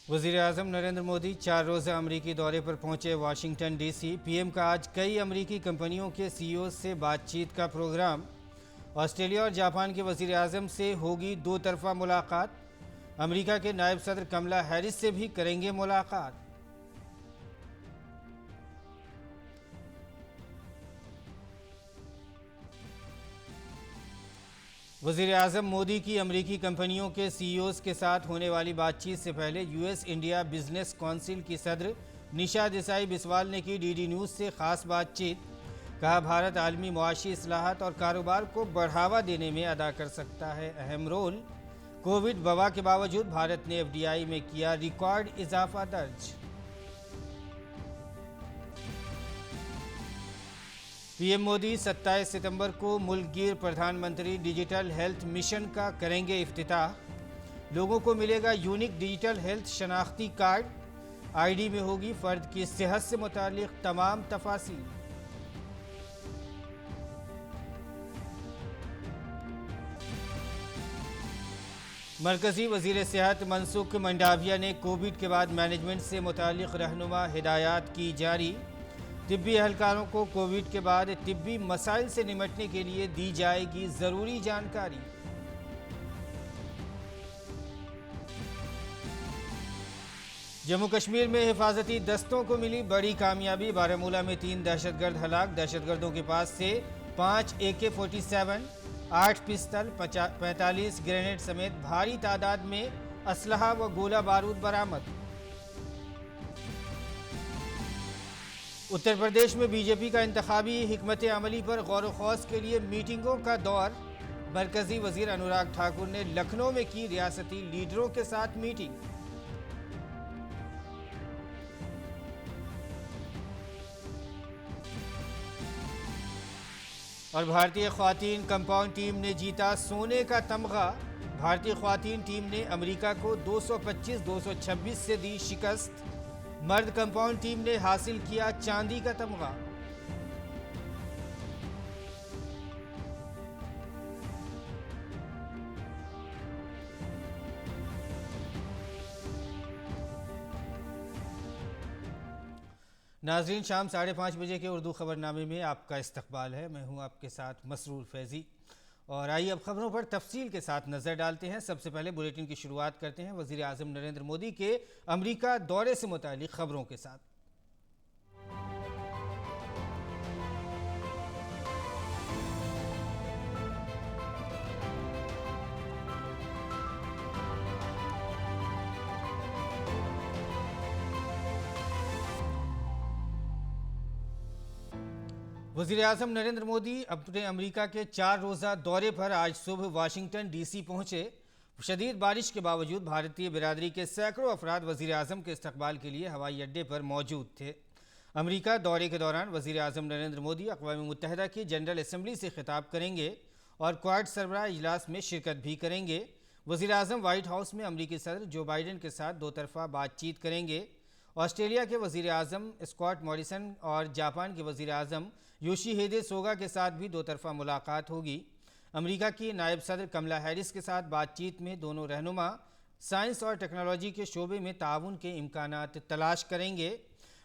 वज़ीर-ए-आज़म नरेंद्र मोदी 4 रोज़ा अमरीकी दौरे पर पहुंचे वाशिंगटन डीसी। पीएम का आज कई अमरीकी कंपनियों के सीईओ से बातचीत का प्रोग्राम। ऑस्ट्रेलिया और जापान के वज़ीर-ए-आज़म से होगी दो तरफ़ा मुलाकात। अमरीका के नायब सदर कमला हैरिस से भी करेंगे मुलाकात। वज़ीर-ए-आज़म मोदी की अमरीकी कंपनियों के सीईओज़ के साथ होने वाली बातचीत से पहले यूएस इंडिया बिजनेस काउंसिल की सदर निशा देसाई बिस्वाल ने की डीडी न्यूज़ से ख़ास बातचीत। कहा, भारत आलमी मुआशी इस्लाहात और कारोबार को बढ़ावा देने में अदा कर सकता है अहम रोल। कोविड वबा के बावजूद भारत ने एफडीआई में किया रिकॉर्ड इजाफा दर्ज। पीएम मोदी 27 सितंबर को मुल्कगीर प्रधानमंत्री डिजिटल हेल्थ मिशन का करेंगे इफ्तिताह। लोगों को मिलेगा यूनिक डिजिटल हेल्थ शनाख्ती कार्ड। आईडी में होगी फर्द की सेहत से मुताल्लिक तमाम तफासिल। मरकजी वजीर सेहत मनसुख मंडाविया ने कोविड के बाद मैनेजमेंट से मुताल्लिक रहनुमा हिदायत की जारी। तिब्बी एहलकारों को कोविड के बाद तिब्बी मसाइल से निपटने के लिए दी जाएगी जरूरी जानकारी। जम्मू कश्मीर में हिफाजती दस्तों को मिली बड़ी कामयाबी। बारामूला में 3 दहशतगर्द हलाक। दहशतगर्दों के पास से 5 AK-47, 8 पिस्तल, 45 ग्रेनेड समेत भारी तादाद में असलहा व गोला बारूद बरामद। उत्तर प्रदेश में बीजेपी का इंतखाबी हिकमत अमली पर गौर व खौस के लिए मीटिंगों का दौर। मरकजी वजीर अनुराग ठाकुर ने लखनऊ में की रियासती लीडरों के साथ मीटिंग। और भारतीय ख्वातीन कंपाउंड टीम ने जीता सोने का तमगा। भारतीय ख्वातीन टीम ने अमेरिका को 225-226 से दी शिकस्त। मर्द कंपाउंड टीम ने हासिल किया चांदी का तमगा। नाजरीन, शाम 5:30 बजे के उर्दू खबरनामे में आपका इस्तकबाल है। मैं हूं आपके साथ मसरूर फैजी। और आइए अब खबरों पर तफसील के साथ नजर डालते हैं। सबसे पहले बुलेटिन की शुरुआत करते हैं वज़ीर-ए-आज़म नरेंद्र मोदी के अमेरिका दौरे से मुताल्लिक खबरों के साथ। वज़ीर-ए-आज़म नरेंद्र मोदी अपने अमेरिका के 4 रोज़ा दौरे पर आज सुबह वाशिंगटन डीसी पहुंचे। शदीद बारिश के बावजूद भारतीय बिरादरी के सैकड़ों अफराद वज़ीर-ए-आज़म के इस्तकबाल के लिए हवाई अड्डे पर मौजूद थे। अमेरिका दौरे के दौरान वज़ीर-ए-आज़म नरेंद्र मोदी अक़वाम मुत्तहिदा की जनरल असम्बली से खिताब करेंगे और क्वाड सरबराह इजलास में शिरकत भी करेंगे। वज़ीर-ए-आज़म वाइट हाउस में अमेरिकी सदर जो बाइडन के साथ दो तरफ़ा बातचीत करेंगे। ऑस्ट्रेलिया के वज़ीर-ए-आज़म स्कॉट मॉरिसन और जापान के वज़ीर-ए-आज़म योशिहिदे सोगा के साथ भी दो तरफ़ा मुलाकात होगी। अमेरिका की नायब सदर कमला हैरिस के साथ बातचीत में दोनों रहनुमा साइंस और टेक्नोलॉजी के शोबे में ताउन के इम्कानात तलाश करेंगे।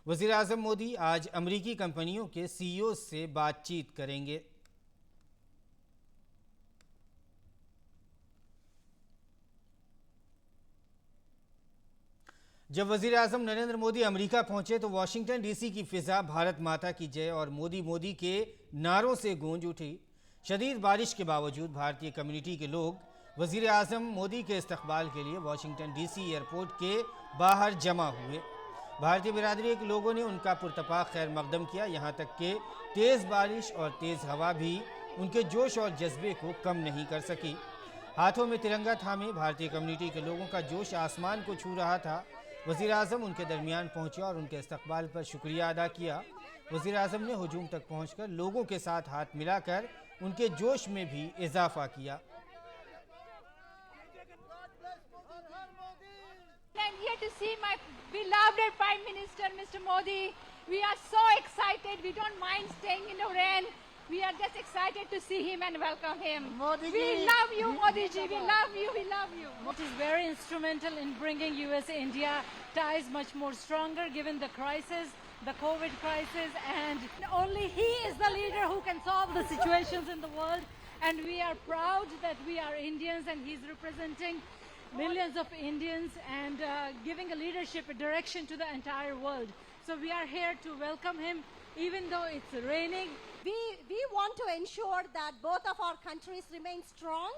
वज़ीर-ए-आज़म मोदी आज अमेरिकी कंपनियों के सीईओ से बातचीत करेंगे। जब वज़ीर-ए-आज़म नरेंद्र मोदी अमेरिका पहुंचे तो वाशिंगटन डीसी की फिजा भारत माता की जय और मोदी मोदी के नारों से गूंज उठी। शदीद बारिश के बावजूद भारतीय कम्युनिटी के लोग वज़ीर-ए-आज़म मोदी के इस्तकबाल के लिए वाशिंगटन डीसी एयरपोर्ट के बाहर जमा हुए। भारतीय बिरादरी के लोगों ने उनका पुरतपाक खैर मकदम किया। यहाँ तक कि तेज़ बारिश और तेज़ हवा भी उनके जोश और जज्बे को कम नहीं कर सकी। हाथों में तिरंगा थामे भारतीय कम्युनिटी के लोगों का जोश आसमान को छू रहा था। वज़ीर-ए-आज़म उनके दरमियान पहुंचे और उनके इस्तकबाल पर शुक्रिया अदा किया। वज़ीर-ए-आज़म ने हुजूम तक पहुंचकर लोगों के साथ हाथ मिलाकर उनके जोश में भी इजाफा किया। I'm here to see my beloved Prime Minister, Mr. Modi. We are so excited. We don't mind staying in the rain. We are just excited to see him and welcome him. Modi We ji. love you, Modi ji. We love you. We love you. It is very instrumental in bringing USA-India ties much more stronger given the crisis, the COVID crisis, and only he is the leader who can solve the situations in the world. And we are proud that we are Indians and he's representing millions of Indians and giving a leadership, a direction to the entire world. So we are here to welcome him even though it's raining. We want to ensure that both of our countries remain strong,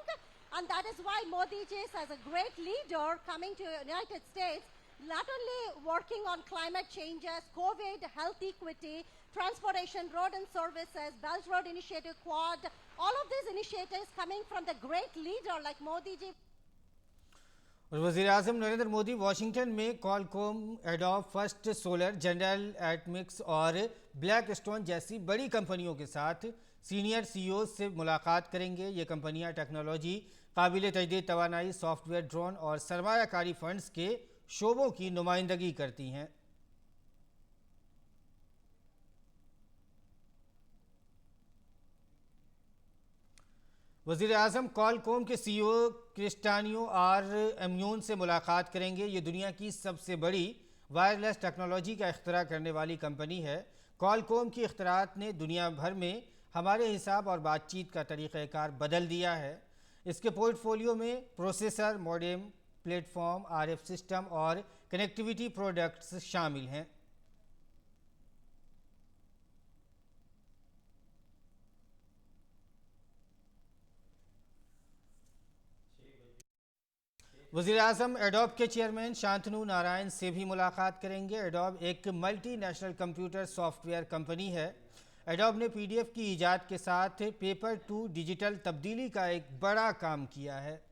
and that is why Modi ji is as a great leader coming to United States, not only working on climate changes, COVID, health equity, transportation, road and services, Belt Road Initiative, Quad, all of these initiatives coming from the great leader like Modi ji. और वज़ीर-ए-आज़म Narendra Modi Washington में Qualcomm, Adobe, First Solar, General Atomics और black stone जैसी बड़ी कंपनियों के साथ senior CEO से मुलाकात करेंगे। ये कंपनियां टेक्नोलॉजी, काबिल तजदीद तवानाई, सॉफ्टवेयर, ड्रोन और सरमायाकारी फंड्स के शोबों की नुमाइंदगी करती हैं। वज़ीर-ए-आज़म कॉलकॉम के सीईओ क्रिस्टियानो आर एम्यून से मुलाकात करेंगे। ये दुनिया की सबसे बड़ी वायरलेस टेक्नोलॉजी का इख्तरा करने वाली कंपनी है। कॉलकॉम की इख्तरात ने दुनिया भर में हमारे हिसाब और बातचीत का तरीक़ाकार बदल दिया है। इसके पोर्टफोलियो में processor, modem, platform, RF system और कनेक्टिविटी प्रोडक्ट्स शामिल हैं। वज़ीर-ए-आज़म एडोब के चेयरमैन शांतनु नारायण से भी मुलाकात करेंगे। एडोब एक multi national computer software company है। एडोब ने पीडीएफ की ईजाद के साथ पेपर टू डिजिटल तब्दीली का एक बड़ा काम किया है।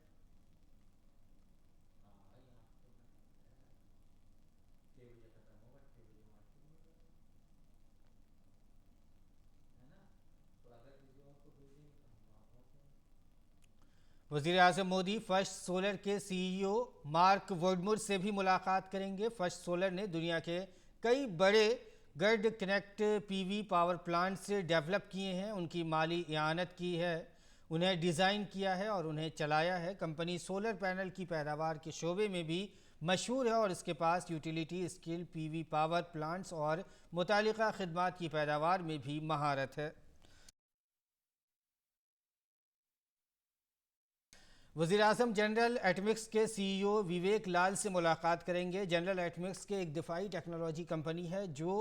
वज़ीर-ए-आज़म मोदी फर्स्ट सोलर के सीईओ मार्क वुडमुर से भी मुलाकात करेंगे। फर्स्ट सोलर ने दुनिया के कई बड़े grid connect PV power plants develop किए हैं, उनकी माली इआनत की है, उन्हें डिज़ाइन किया है और उन्हें चलाया है। कंपनी सोलर पैनल की पैदावार के शोबे में भी मशहूर है और इसके पास utility scale PV power plants और मुतालिका खिदमात की पैदावार में भी महारत है। वज़ीर-ए-आज़म जनरल एटमिक्स के सीईओ विवेक लाल से मुलाकात करेंगे। जनरल एटमिक्स के एक दिफाई टेक्नोलॉजी कंपनी है जो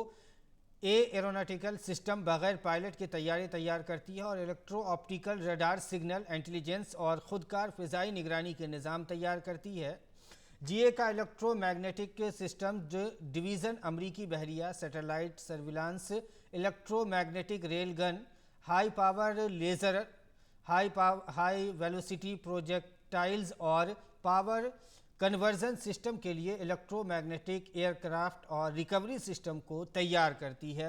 एरोनॉटिकल सिस्टम बगैर पायलट के तैयारे तैयार करती है और electro optical radar signal intelligence और खुदकार फ़िज़ाई निगरानी के निज़ाम तैयार करती है। जीए का इलेक्ट्रोमैग्नेटिक सिस्टम डिवीज़न अमरीकी बहरिया, satellite surveillance, electromagnetic rail gun, high power laser, high velocity projectiles और पावर कन्वर्जन सिस्टम के लिए इलेक्ट्रोमैग्नेटिक एयरक्राफ्ट और रिकवरी सिस्टम को तैयार करती है।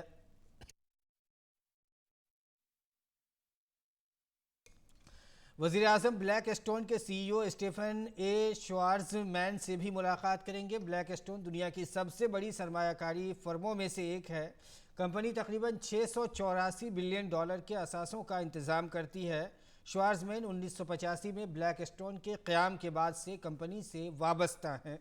वज़ीर-ए-आज़म ब्लैक स्टोन के सीईओ स्टीफन ए श्वार्ज़मैन से भी मुलाकात करेंगे। ब्लैक स्टोन दुनिया की सबसे बड़ी सरमायाकारी फर्मों में से एक है। कंपनी तकरीबन $684 बिलियन के असासों का इंतज़ाम करती है। श्वार्ज़मैन 1985 में ब्लैक स्टोन के क़याम के बाद से कंपनी से वाबस्ता हैं।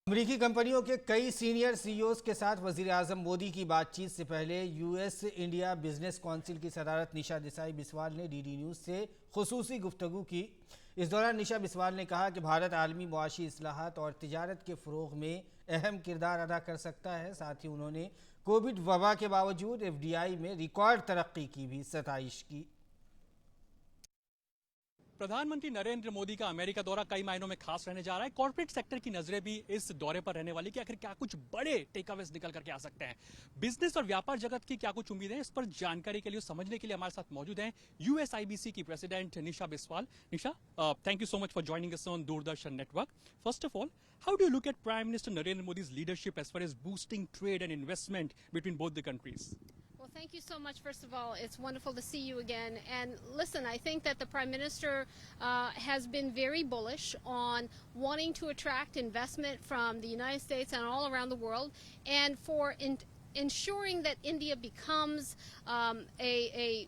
अमरीकी कंपनियों के कई सीनियर सीईओज़ के साथ वज़ीर-ए-आज़म मोदी की बातचीत से पहले यूएस इंडिया बिजनेस काउंसिल की सदारत निशा देसाई बिस्वाल ने डीडी न्यूज़ से खुसूसी गुफ्तगू की। इस दौरान निशा बिस्वाल ने कहा कि भारत आलमी मुआशी इस्लाहात और तिजारत के फ़रोग़ में अहम किरदार अदा कर सकता है। साथ ही उन्होंने कोविड वबा के बावजूद एफडीआई में रिकॉर्ड तरक्की की भी सताइश की। प्रधानमंत्री नरेंद्र मोदी का अमेरिका दौरा कई मायनों में खास रहने जा रहा है। कॉर्पोरेट सेक्टर की नजरें भी इस दौरे पर रहने वाली कि आखिर क्या कुछ बड़े टेकअवेज निकल करके आ सकते हैं। बिजनेस और व्यापार जगत की क्या कुछ उम्मीदें, इस पर जानकारी के लिए समझने के लिए हमारे साथ मौजूद हैं यूएसआईबीसी की president Nisha Biswal. Nisha, thank you so much for joining us on Doordarshan network. First of all, how do you look at Prime Minister Narendra Modi's leadership as far as boosting trade and investment between both the countries? Well, thank you so much. First of all, it's wonderful to see you again. And listen, I think that the Prime Minister has been very bullish on wanting to attract investment from the United States and all around the world. And for ensuring that India becomes a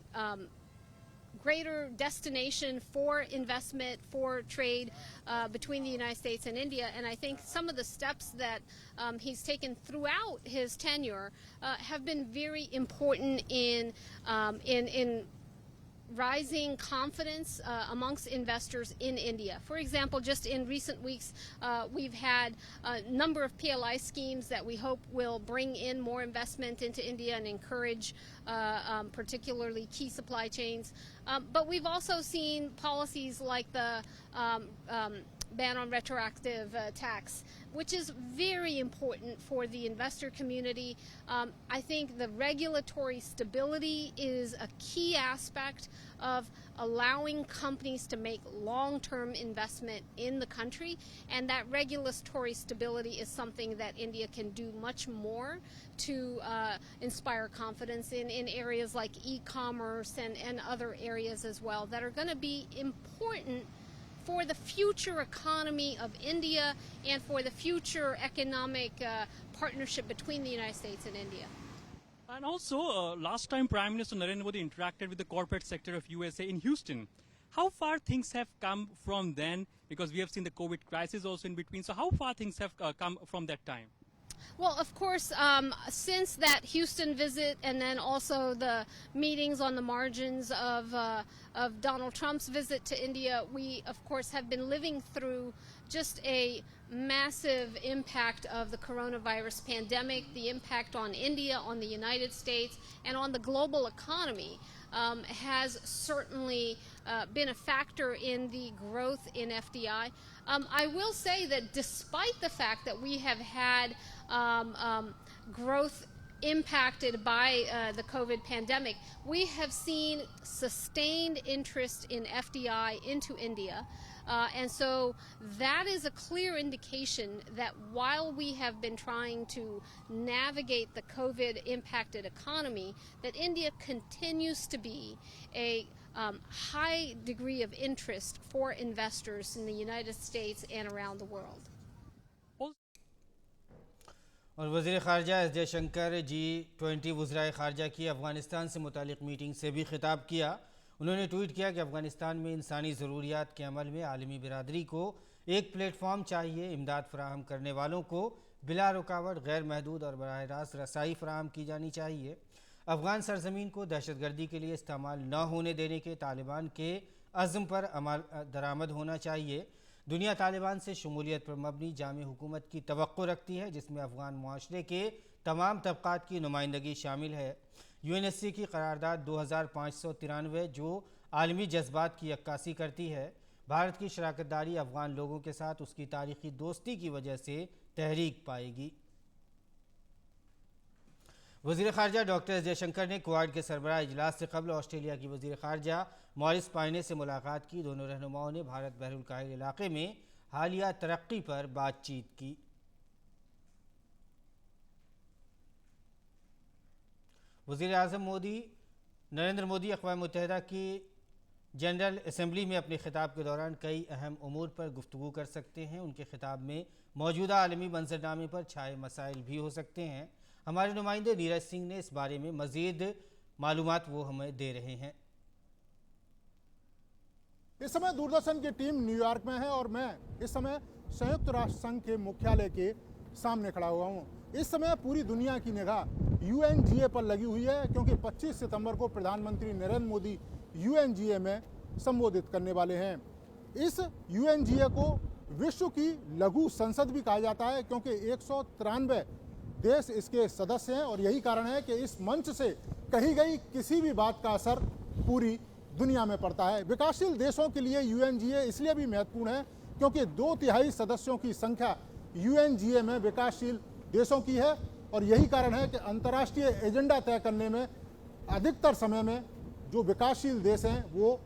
greater destination for investment, for trade between the United States and India. And I think some of the steps that he's taken throughout his tenure have been very important in rising confidence amongst investors in India. For example, just in recent weeks, we've had a number of PLI schemes that we hope will bring in more investment into India and encourage particularly key supply chains. But we've also seen policies like the ban on retroactive tax, which is very important for the investor community. I think the regulatory stability is a key aspect of allowing companies to make long-term investment in the country, and that regulatory stability is something that India can do much more to inspire confidence in areas like e-commerce and other areas as well that are going to be important for the future economy of India and for the future economic partnership between the United States and India. And also, last time Prime Minister Narendra Modi interacted with the corporate sector of USA in Houston. How far things have come from then? Because we have seen the COVID crisis also in between. So how far things have come from that time? Well, of course, since that Houston visit and then also the meetings on the margins of Donald Trump's visit to India, we, of course, have been living through just a massive impact of the coronavirus pandemic, the impact on India, on the United States, and on the global economy has certainly been a factor in the growth in FDI. I will say that despite the fact that we have had growth impacted by the COVID pandemic, we have seen sustained interest in FDI into India. And so that is a clear indication that while we have been trying to navigate the COVID impacted economy, that India continues to be a high degree of interest for investors in the United States and around the world. और वज़ीर ख़ारजा S Jaishankar G20 वज़राए ख़ारजा की अफ़गानिस्तान से मुतालिक meeting से भी ख़िताब किया। उन्होंने tweet किया कि अफ़गानिस्तान में इंसानी ज़रूरियात के अमल में आलमी बिरादरी को एक प्लेटफॉर्म चाहिए। इमदाद फराहम करने वालों को बिला रुकावट गैर महदूद और बराह रास्त रसाई फराहम की जानी चाहिए। अफ़गान सरजमीन को दहशतगर्दी के लिए इस्तेमाल न होने देने के तालिबान के अज़्म पर अमल दरामद होना चाहिए। दुनिया तालिबान से शमूलियत पर मबनी जामी हुकूमत की तवक्को रखती है, जिसमें अफ़गान मुआशरे के तमाम तबक़ात की नुमाइंदगी शामिल है। यूएनएससी की करारदाद 2593 जो आलमी जज्बात की अक्कासी करती है। भारत की शराकतदारी अफ़गान लोगों के साथ उसकी तारीख़ी दोस्ती की वजह से तहरीक पाएगी। वज़ीर ख़ारजा डॉक्टर एस जयशंकर ने क्वाड के सरबराह इजलास से कबल ऑस्ट्रेलिया की वज़ीर ख़ारजा मॉरिस पायने से मुलाकात की। दोनों रहनुमाओं ने भारत बहरुल काहिल इलाक़े में हालिया तरक्की पर बातचीत की। वज़ीर आज़म नरेंद्र मोदी अक़वाम मुत्तहिदा की जनरल असम्बली में अपने ख़िताब के दौरान कई अहम उमूर पर गुफ्तगू कर सकते हैं। उनके ख़िताब में मौजूदा आलमी मंजरनामे पर छाए मसाइल भी हो सकते हैं। हमारे नुमाइंदे नीरज सिंह ने इस बारे में मज़ीद मालूमात वो हमें दे रहे हैं। इस समय दूरदर्शन की टीम न्यूयॉर्क में है और मैं इस समय संयुक्त राष्ट्र संघ के मुख्यालय के सामने खड़ा हुआ हूँ। इस समय पूरी दुनिया की निगाह यूएनजीए पर लगी हुई है, क्योंकि 25 सितंबर को प्रधानमंत्री नरेंद्र मोदी यूएनजीए में संबोधित करने वाले हैं। इस यूएनजीए को विश्व की लघु संसद भी कहा जाता है, क्योंकि 193 देश इसके सदस्य हैं और यही कारण है कि इस मंच से कही गई किसी भी बात का असर पूरी दुनिया में पड़ता है। विकासशील देशों के लिए यूएनजीए इसलिए भी महत्वपूर्ण है क्योंकि 2/3 सदस्यों की संख्या यूएनजीए में विकासशील देशों की है और यही कारण है कि अंतर्राष्ट्रीय एजेंडा तय करने में अधिकतर समय में जो विकासशील देश हैं वो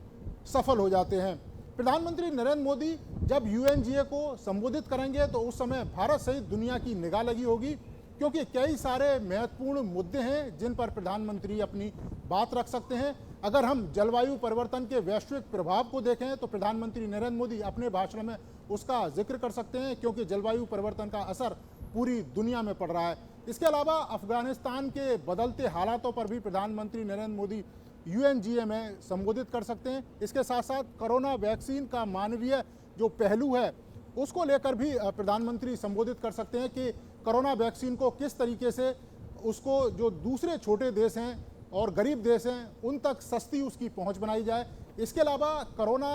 सफल हो जाते हैं। प्रधानमंत्री नरेंद्र मोदी जब यूएनजीए को संबोधित करेंगे तो उस समय भारत सहित दुनिया की निगाह लगी होगी, क्योंकि कई सारे महत्वपूर्ण मुद्दे हैं जिन पर प्रधानमंत्री अपनी बात रख सकते हैं। अगर हम जलवायु परिवर्तन के वैश्विक प्रभाव को देखें तो प्रधानमंत्री नरेंद्र मोदी अपने भाषण में उसका जिक्र कर सकते हैं, क्योंकि जलवायु परिवर्तन का असर पूरी दुनिया में पड़ रहा है। इसके अलावा अफगानिस्तान के बदलते हालातों पर भी प्रधानमंत्री नरेंद्र मोदी UNGA में संबोधित कर सकते हैं। इसके साथ साथ कोरोना वैक्सीन का मानवीय जो पहलू है उसको लेकर भी प्रधानमंत्री संबोधित कर सकते हैं कि कोरोना वैक्सीन को किस तरीके से उसको जो दूसरे छोटे देश हैं और गरीब देश हैं उन तक सस्ती उसकी पहुंच बनाई जाए। इसके अलावा कोरोना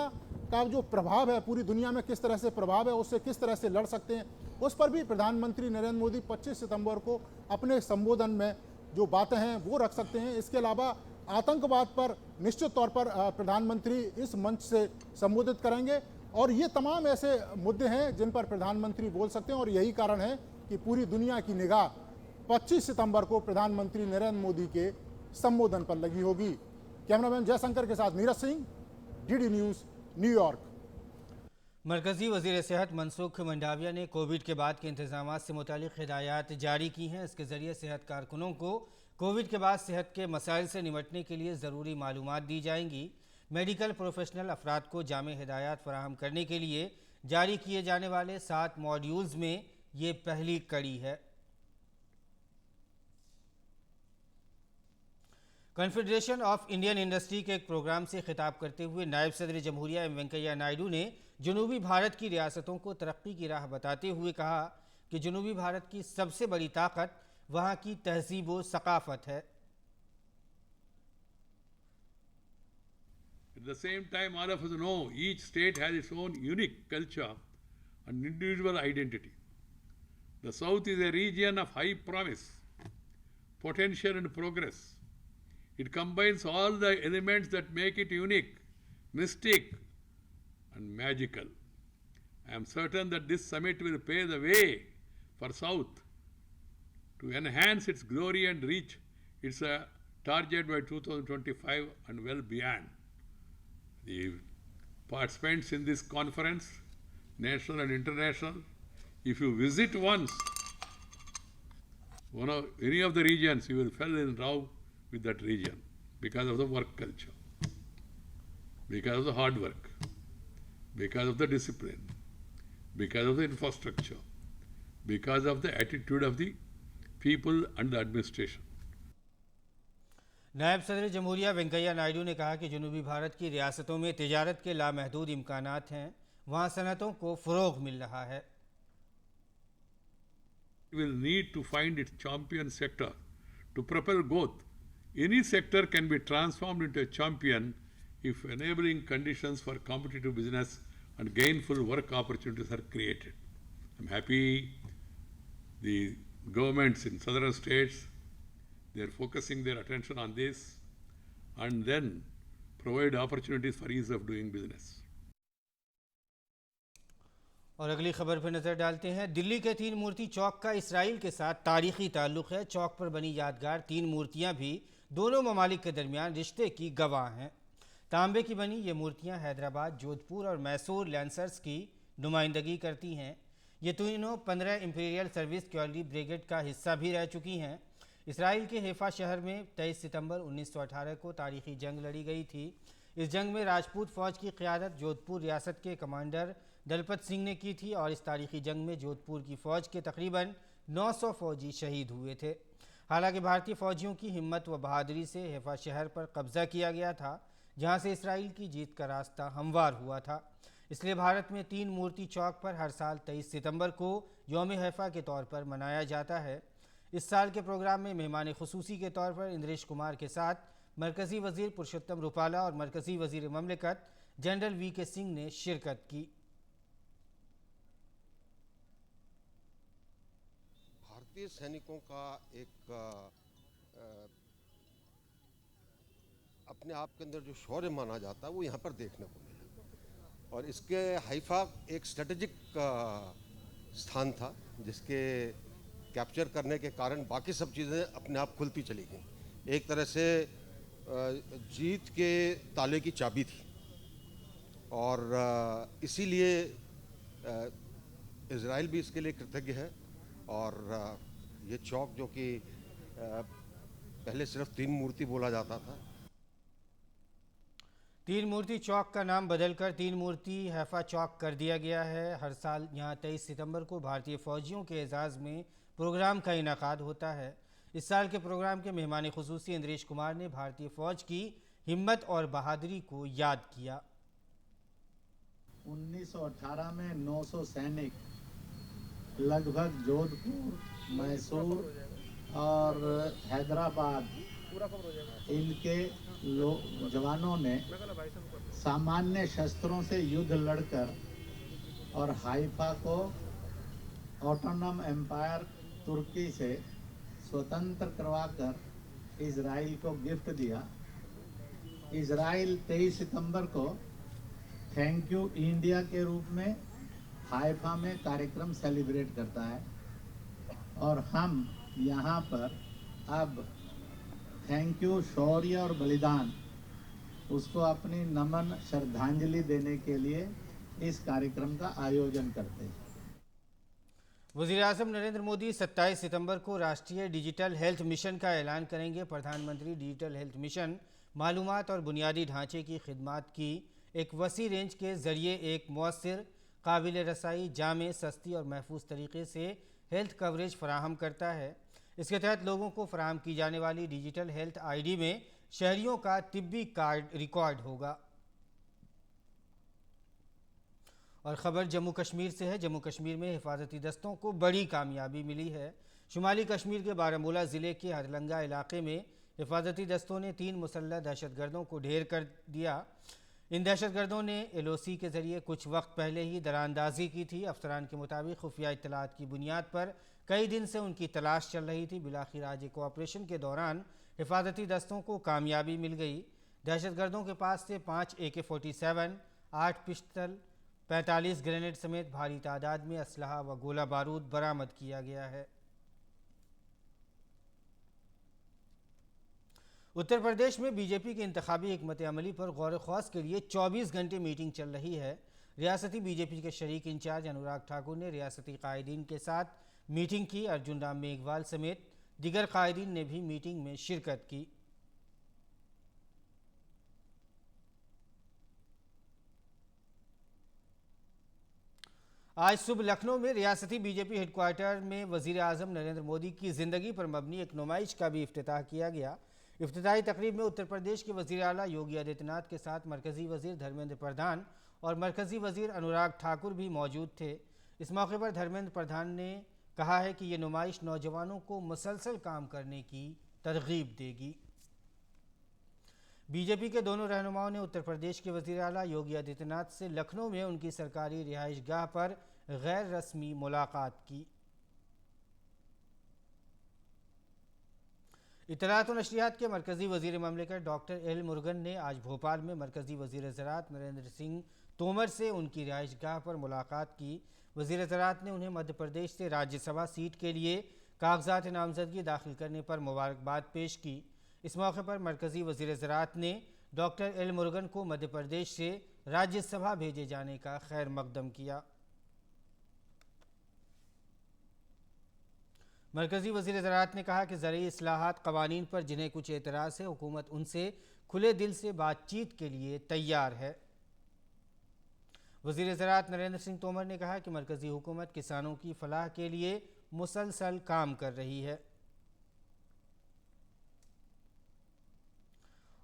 का जो प्रभाव है पूरी दुनिया में किस तरह से प्रभाव है उससे किस तरह से लड़ सकते हैं उस पर भी प्रधानमंत्री नरेंद्र मोदी 25 सितंबर को अपने संबोधन में जो बातें हैं वो रख सकते हैं। इसके अलावा आतंकवाद पर निश्चित तौर पर प्रधानमंत्री इस मंच से संबोधित करेंगे और ये तमाम ऐसे मुद्दे हैं जिन पर प्रधानमंत्री बोल सकते हैं और यही कारण है कि पूरी दुनिया की निगाह 25 सितंबर को प्रधानमंत्री नरेंद्र मोदी के संबोधन पर लगी होगी। कैमरामैन जयशंकर के साथ Neeraj Singh, DD news, New York. मरकजी वजीर सेहत मनसुख मंडाविया ने कोविड के बाद के इंतजाम से मुतालिक हिदायत जारी की हैं। इसके ज़रिए सेहत कारकुनों को कोविड के बाद सेहत के मसाइल से निपटने के लिए ज़रूरी मालूमात दी जाएंगी। मेडिकल प्रोफेशनल अफराद को जामे हिदायत फराहम करने के लिए जारी किए जाने वाले 7 मॉड्यूल्स में ये पहली कड़ी है। कॉन्फेडरेशन ऑफ इंडियन इंडस्ट्री के एक प्रोग्राम से खिताब करते हुए नायब सदर जमहूरिया एम वेंकैया नायडू ने जनूबी भारत की रियासतों को तरक्की की राह बताते हुए कहा कि जनूबी भारत की सबसे बड़ी ताकत वहाँ की तहजीब व सकाफत है। At the same time, all of us know each state has its own unique culture and individual identity. The South is a region of high promise, potential and progress. It combines all the elements that make it unique, mystic and magical. I am certain that this summit will pave the way for South to enhance its glory and reach its target by 2025 and well beyond. The participants in this conference, national and international, if you visit once any of the regions, you will fall in love with that region because of the work culture, because of the hard work, because of the discipline, because of the infrastructure, because of the attitude of the people and the administration. नायब सदर जमहूरिया वेंकैया नायडू ने कहा कि जनूबी भारत की रियासतों में तिजारत के लामहदूद इम्कानात हैं, वहाँ सनतों को फ़रोग़ मिल रहा है। We will need to find its champion sector to propel growth. Any sector can be transformed into a champion if enabling conditions for competitive business and gainful work opportunities are created. I'm happy the governments in southern states, they are focusing their attention on this and then provide opportunities for ease of doing business. और अगली खबर पर नज़र डालते हैं। दिल्ली के 3 मूर्ति चौक का Israel के साथ तारीखी ताल्लुक़ है। चौक पर बनी यादगार 3 मूर्तियां भी दोनों ममालिक के दरमियान रिश्ते की गवाह हैं। तांबे की बनी ये मूर्तियां हैदराबाद, जोधपुर और मैसूर लैंसर्स की नुमाइंदगी करती हैं। ये तीनों 15 इंपीरियल सर्विस कैवलरी ब्रिगेड का हिस्सा भी रह चुकी हैं। इसराइल के हेफा शहर में 23 सितंबर 1918 को तारीखी जंग लड़ी गई थी। इस जंग में राजपूत फ़ौज की क़यादत जोधपुर रियासत के कमांडर दलपत सिंह ने की थी और इस तारीखी जंग में जोधपुर की फ़ौज के तकरीबन 900 फ़ौजी शहीद हुए थे। हालांकि भारतीय फ़ौजियों की हिम्मत व बहादुरी से हेफा शहर पर कब्ज़ा किया गया था, जहां से इसराइल की जीत का रास्ता हमवार हुआ था। इसलिए भारत में 3 मूर्ति चौक पर हर साल 23 सितंबर को यौम हेफा के तौर पर मनाया जाता है। इस साल के प्रोग्राम में मेहमान खुसूसी के तौर पर इंद्रेश कुमार के साथ मरकज़ी वज़ीर पुरुषोत्तम रुपाला और मरकज़ी वज़ीर ममलिकत जनरल VK सिंह ने शिरकत की। भारतीय सैनिकों का एक अपने आप के अंदर जो शौर्य माना जाता है वो यहाँ पर देखने को मिला और इसके हाइफा एक स्ट्रेटेजिक स्थान था जिसके कैप्चर करने के कारण बाकी सब चीज़ें अपने आप खुलती चली गई। एक तरह से जीत के ताले की चाबी थी और इसीलिए इजराइल भी इसके लिए कृतज्ञ है। और ये चौक जो कि पहले सिर्फ 3 मूर्ति बोला जाता था। तीन मूर्ति चौक का नाम बदलकर तीन मूर्ति हैफा चौक कर दिया गया है। हर साल यहाँ 23 सितंबर को भारतीय फौजियों के एजाज़ में प्रोग्राम का इनेकाद होता है। इस साल के प्रोग्राम के मेहमान खुसूसी इंद्रेश कुमार ने भारतीय फौज की हिम्मत और बहादुरी को याद किया। 1918 में 900 सैनिक लगभग जोधपुर, मैसूर और हैदराबाद इनके जवानों ने सामान्य शस्त्रों से युद्ध लड़कर और हाइफा को ऑटोनम एम्पायर तुर्की से स्वतंत्र करवाकर इजराइल को गिफ्ट दिया। इजराइल 23 सितंबर को थैंक यू इंडिया के रूप में हाइफा में कार्यक्रम सेलिब्रेट करता है और हम यहाँ पर अब थैंक यू शौर्य और बलिदान उसको अपनी नमन श्रद्धांजलि देने के लिए इस कार्यक्रम का आयोजन करते हैं। वज़ीर-ए-आज़म नरेंद्र मोदी 27 सितंबर को राष्ट्रीय डिजिटल हेल्थ मिशन का ऐलान करेंगे। प्रधानमंत्री डिजिटल हेल्थ मिशन मालूमात और बुनियादी ढांचे की खिदमात की एक वसी रेंज के ज़रिए एक मौसर, काबिल रसाई, जामे, सस्ती और महफूज तरीके से हेल्थ कवरेज फराहम करता है। इसके तहत लोगों को फराहम की जाने वाली डिजिटल हेल्थ आईडी में शहरियों का तिब्बी कार्ड रिकॉर्ड होगा। और ख़बर जम्मू कश्मीर से है। जम्मू कश्मीर में हिफाजती दस्तों को बड़ी कामयाबी मिली है। शुमाली कश्मीर के बारामूला ज़िले के हरलंगा इलाके में हिफाजती दस्तों ने 3 मुसल्लह दहशतगर्दों को ढेर कर दिया। इन दहशतगर्दों ने LOC के ज़रिए कुछ वक्त पहले ही दरारंदाजी की थी। अफसरान के मुताबिक खुफिया इत्तलात की बुनियाद पर कई दिन से उनकी तलाश चल रही थी। बिलाखिर आज एक ऑपरेशन के दौरान हिफाजती दस्तों को कामयाबी मिल गई। दहशतगर्दों के पास से 5 AK-47, 8 पिस्टल, 45 ग्रेनेड समेत भारी तादाद में असलहा व गोला बारूद बरामद किया गया है। उत्तर प्रदेश में बीजेपी की इंतखाबी हिकमत अमली पर गौर ख्वास के लिए 24 घंटे मीटिंग चल रही है। रियासती बीजेपी के शरीक इंचार्ज अनुराग ठाकुर ने रियासती कायदीन के साथ मीटिंग की। अर्जुन राम मेघवाल समेत दिगर कायदीन ने भी मीटिंग में शिरकत की। आज सुबह लखनऊ में रियासती बीजेपी हेडक्वार्टर में वज़ीर-ए-आज़म नरेंद्र मोदी की ज़िंदगी पर मबनी एक नुमाइश का भी इफ्तिताह किया गया। इफ्तिताही तकरीब में उत्तर प्रदेश के वज़ीर आला योगी आदित्यनाथ के साथ मरकज़ी वज़ीर धर्मेंद्र प्रधान और मरकज़ी वज़ीर अनुराग ठाकुर भी मौजूद थे। इस मौके पर धर्मेंद्र प्रधान ने कहा है कि ये नुमाइश नौजवानों को मुसलसल काम करने की तरगीब देगी। बीजेपी के दोनों रहनुमाओं ने उत्तर प्रदेश के वज़ीर आला योगी आदित्यनाथ से लखनऊ में उनकी सरकारी रिहाइश गाह पर गैर रस्मी मुलाकात की। इत्तलात और नशरियात के मरकज़ी वज़ीर ममलिकत डॉक्टर एल मुरुगन ने आज भोपाल में मरकज़ी वज़ीर ज़राअत नरेंद्र सिंह तोमर से उनकी रिहाइश गाह पर मुलाकात की। वज़ीर ज़राअत ने उन्हें मध्य प्रदेश से राज्यसभा सीट के लिए कागजात नामजदगी दाखिल करने पर मुबारकबाद पेश की। इस मौके पर मरकज़ी वज़ीर ज़राअत ने डॉक्टर एल मुरुगन को मध्य प्रदेश से राज्यसभा भेजे जाने का खैर मकदम किया। मरकज़ी वज़ीर ज़राअत ने कहा कि ज़रूरी इस्लाहात क़वानीन पर जिन्हें कुछ एतराज़ है, हुकूमत उनसे खुले दिल से बातचीत के लिए तैयार है। वज़ीर ज़राअत नरेंद्र सिंह तोमर ने कहा कि मरकज़ी हुकूमत किसानों की फलाह के लिए मुसलसल काम कर रही है।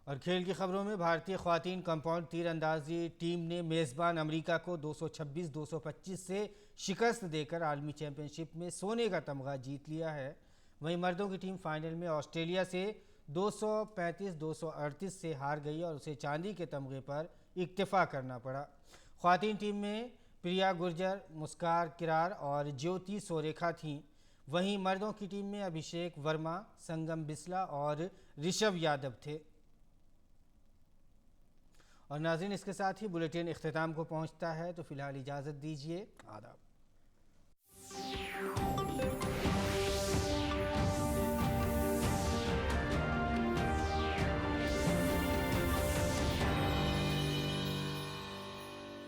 और खेल की खबरों में भारतीय ख़वातीन कंपाउंड तीरंदाजी टीम ने मेज़बान अमेरिका को 226-225 से शिकस्त देकर आलमी चैंपियनशिप में सोने का तमगा जीत लिया है। वहीं मर्दों की टीम फाइनल में ऑस्ट्रेलिया से 235-238 से हार गई और उसे चांदी के तमगे पर इक्तफा करना पड़ा। ख़वातीन टीम में प्रिया गुर्जर, मुस्कार किरार और ज्योति सोरेखा थीं। वहीं मर्दों की टीम में अभिषेक वर्मा, संगम बिस्ला और ऋषभ यादव थे। और नाज़रीन, इसके साथ ही बुलेटिन इख्तिताम को पहुंचता है, तो फिलहाल इजाज़त दीजिए। आदाब।